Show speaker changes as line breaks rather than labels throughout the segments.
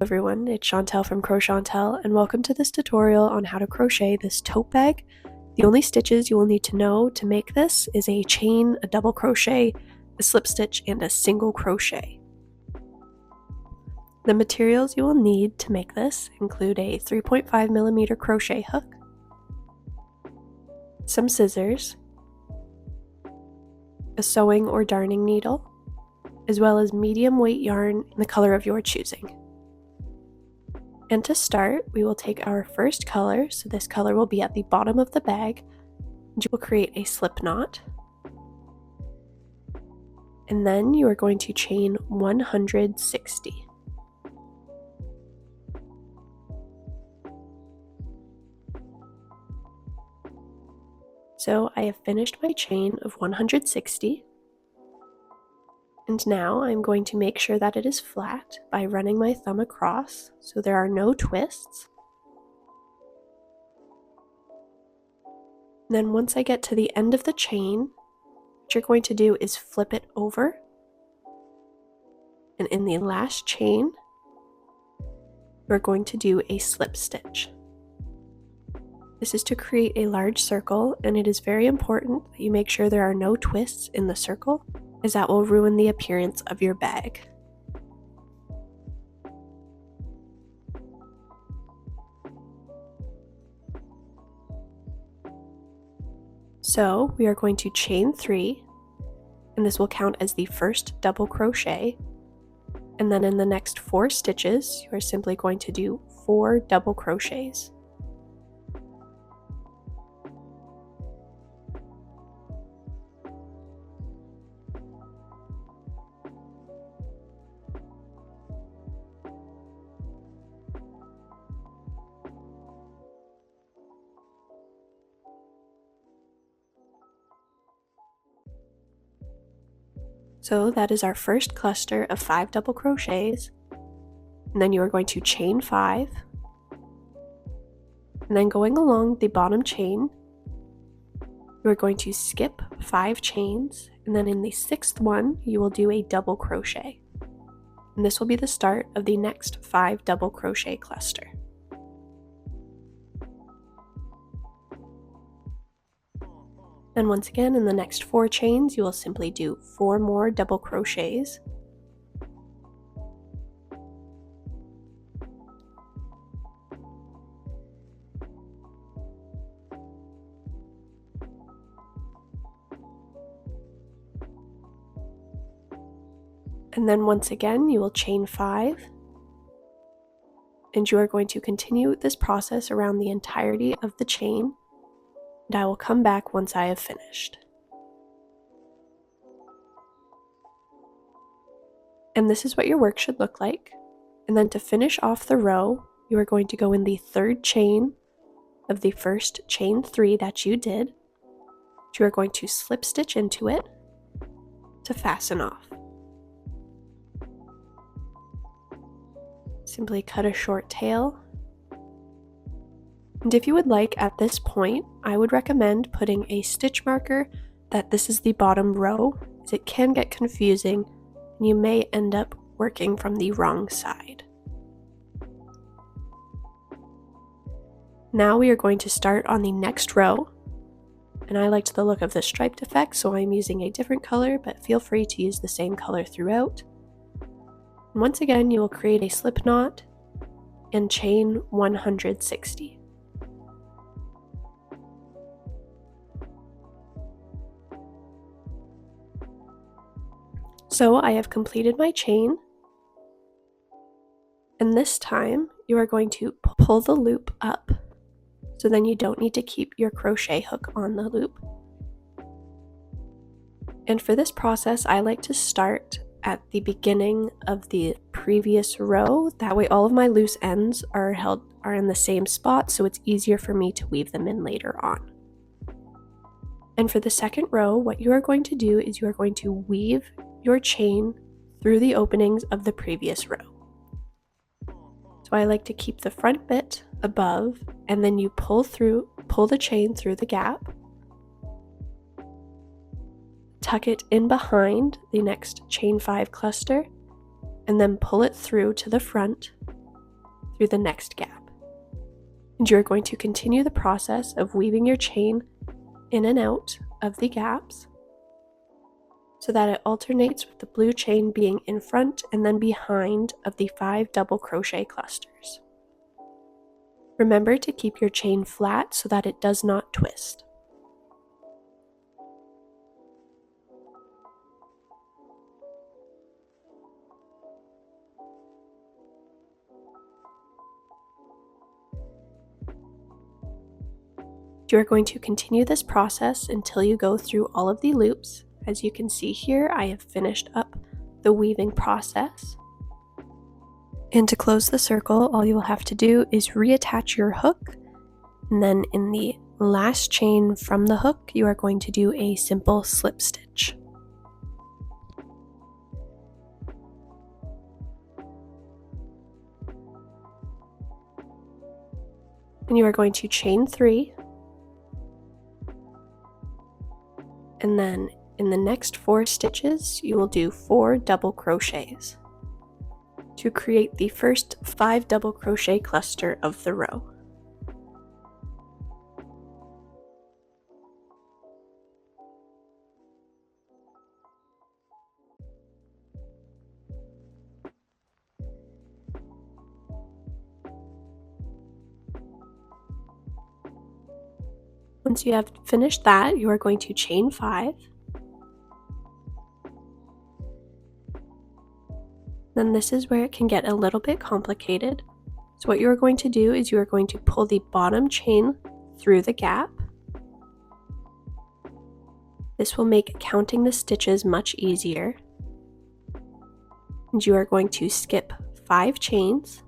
Everyone, it's Chantel from Crochet, and welcome to this tutorial on how to crochet this tote bag. The only stitches you will need to know to make this is a chain, a double crochet, a slip stitch, and a single crochet. The materials you will need to make this include a 3.5mm crochet hook, some scissors, a sewing or darning needle, as well as medium weight yarn in the color of your choosing. And to start, we will take our first color, so this color will be at the bottom of the bag, and you will create a slip knot. And then you are going to chain 160. So I have finished my chain of 160. And now I'm going to make sure that it is flat by running my thumb across so there are no twists. And then once I get to the end of the chain, what you're going to do is flip it over. And in the last chain, we're going to do a slip stitch. This is to create a large circle, and it is very important that you make sure there are no twists in the circle, as that will ruin the appearance of your bag. So we are going to chain 3, and this will count as the first double crochet, and then in the next 4 stitches you are simply going to do 4 double crochets. So that is our first cluster of 5 double crochets, and then you are going to chain 5, and then going along the bottom chain, you are going to skip 5 chains, and then in the 6th one you will do a double crochet, and this will be the start of the next 5 double crochet cluster. And once again, in the next 4 chains, you will simply do 4 more double crochets. And then once again, you will chain 5. And you are going to continue this process around the entirety of the chain. And I will come back once I have finished. And this is what your work should look like. And then to finish off the row, you are going to go in the 3rd chain of the first chain 3 that you did. You are going to slip stitch into it to fasten off. Simply cut a short tail. And if you would like, at this point, I would recommend putting a stitch marker that this is the bottom row, as it can get confusing and you may end up working from the wrong side. Now we are going to start on the next row, and I liked the look of the striped effect, so I'm using a different color, but feel free to use the same color throughout. And once again, you will create a slip knot and chain 160. So I have completed my chain, and this time you are going to pull the loop up, so then you don't need to keep your crochet hook on the loop. And for this process, I like to start at the beginning of the previous row. That way all of my loose ends are in the same spot, so it's easier for me to weave them in later on. And for the second row, what you are going to do is you are going to weave your chain through the openings of the previous row. So I like to keep the front bit above, and then you pull the chain through the gap, tuck it in behind the next chain 5 cluster, and then pull it through to the front, through the next gap. And you're going to continue the process of weaving your chain in and out of the gaps so that it alternates with the blue chain being in front and then behind of the 5 double crochet clusters. Remember to keep your chain flat so that it does not twist. You are going to continue this process until you go through all of the loops. As you can see here, I have finished up the weaving process. And to close the circle, all you will have to do is reattach your hook, and then in the last chain from the hook, you are going to do a simple slip stitch. And you are going to chain 3, and then in the next 4 stitches, you will do 4 double crochets to create the first 5 double crochet cluster of the row. Once you have finished that, you are going to chain 5. Then this is where it can get a little bit complicated. So what you are going to do is you are going to pull the bottom chain through the gap. This will make counting the stitches much easier. And you are going to skip 5 chains.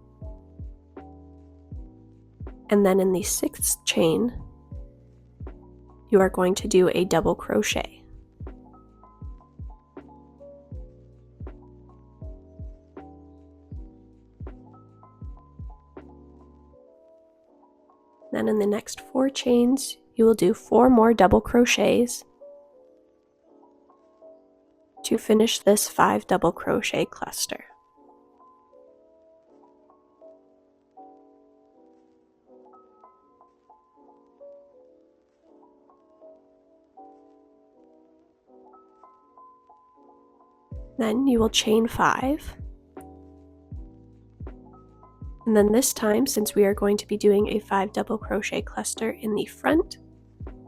And then in the 6th chain, you are going to do a double crochet. Then in the next 4 chains, you will do 4 more double crochets to finish this 5 double crochet cluster. Then you will chain 5. And then this time, since we are going to be doing a 5 double crochet cluster in the front,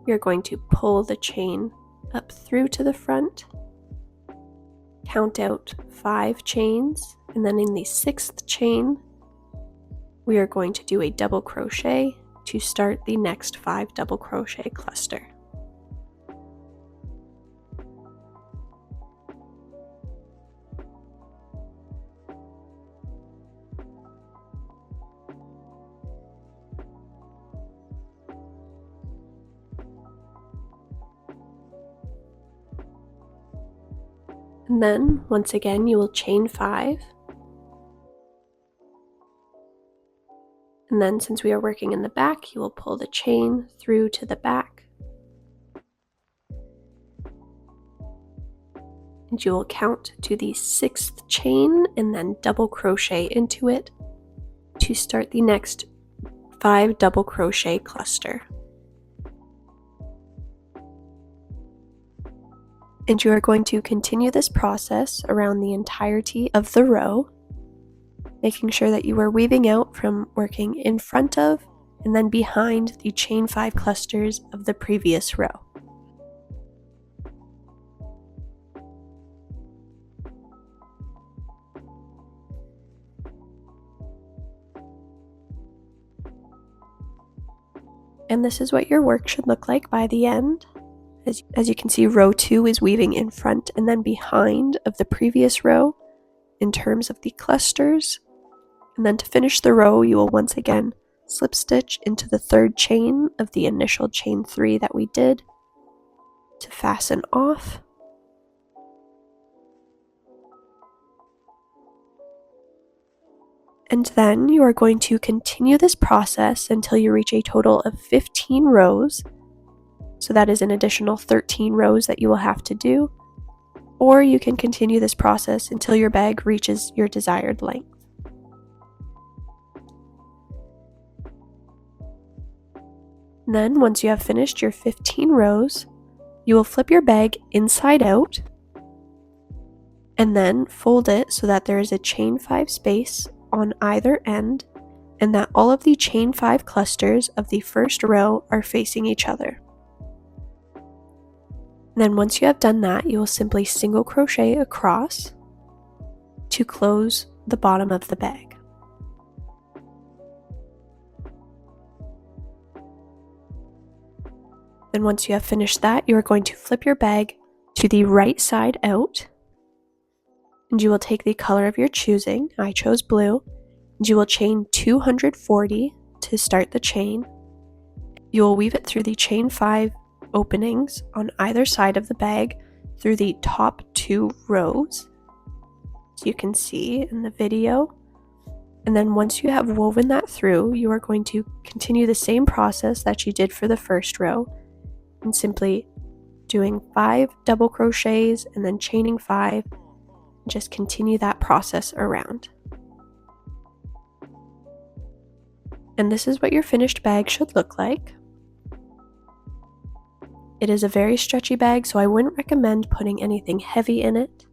you're going to pull the chain up through to the front, count out 5 chains, and then in the 6th chain, we are going to do a double crochet to start the next 5 double crochet cluster. And then, once again, you will chain 5. And then, since we are working in the back, you will pull the chain through to the back. And you will count to the 6th chain and then double crochet into it to start the next 5 double crochet cluster. And you are going to continue this process around the entirety of the row, making sure that you are weaving out from working in front of and then behind the chain 5 clusters of the previous row. And this is what your work should look like by the end. As you can see, row 2 is weaving in front and then behind of the previous row in terms of the clusters. And then to finish the row, you will once again slip stitch into the 3rd chain of the initial chain 3 that we did to fasten off. And then you are going to continue this process until you reach a total of 15 rows. So that is an additional 13 rows that you will have to do. Or you can continue this process until your bag reaches your desired length. Then, once you have finished your 15 rows, you will flip your bag inside out and then fold it so that there is a chain 5 space on either end and that all of the chain 5 clusters of the first row are facing each other. And then once you have done that, you will simply single crochet across to close the bottom of the bag. Then once you have finished that, you are going to flip your bag to the right side out, and you will take the color of your choosing. I chose blue, and you will chain 240 to start the chain. You will weave it through the chain 5 openings on either side of the bag through the top 2 rows, as you can see in the video. And then once you have woven that through, you are going to continue the same process that you did for the first row, and simply doing 5 double crochets and then chaining 5, and just continue that process around. And this is what your finished bag should look like. It is a very stretchy bag, so I wouldn't recommend putting anything heavy in it.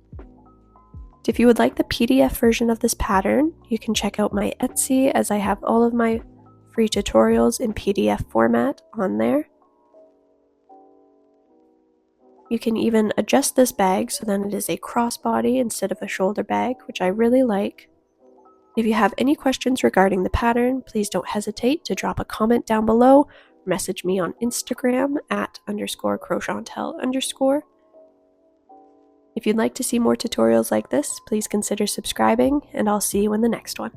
If you would like the PDF version of this pattern, you can check out my Etsy, as I have all of my free tutorials in PDF format on there. You can even adjust this bag so then it is a crossbody instead of a shoulder bag, which I really like. If you have any questions regarding the pattern, please don't hesitate to drop a comment down below, or message me on Instagram at _crochantel_. If you'd like to see more tutorials like this, please consider subscribing, and I'll see you in the next one.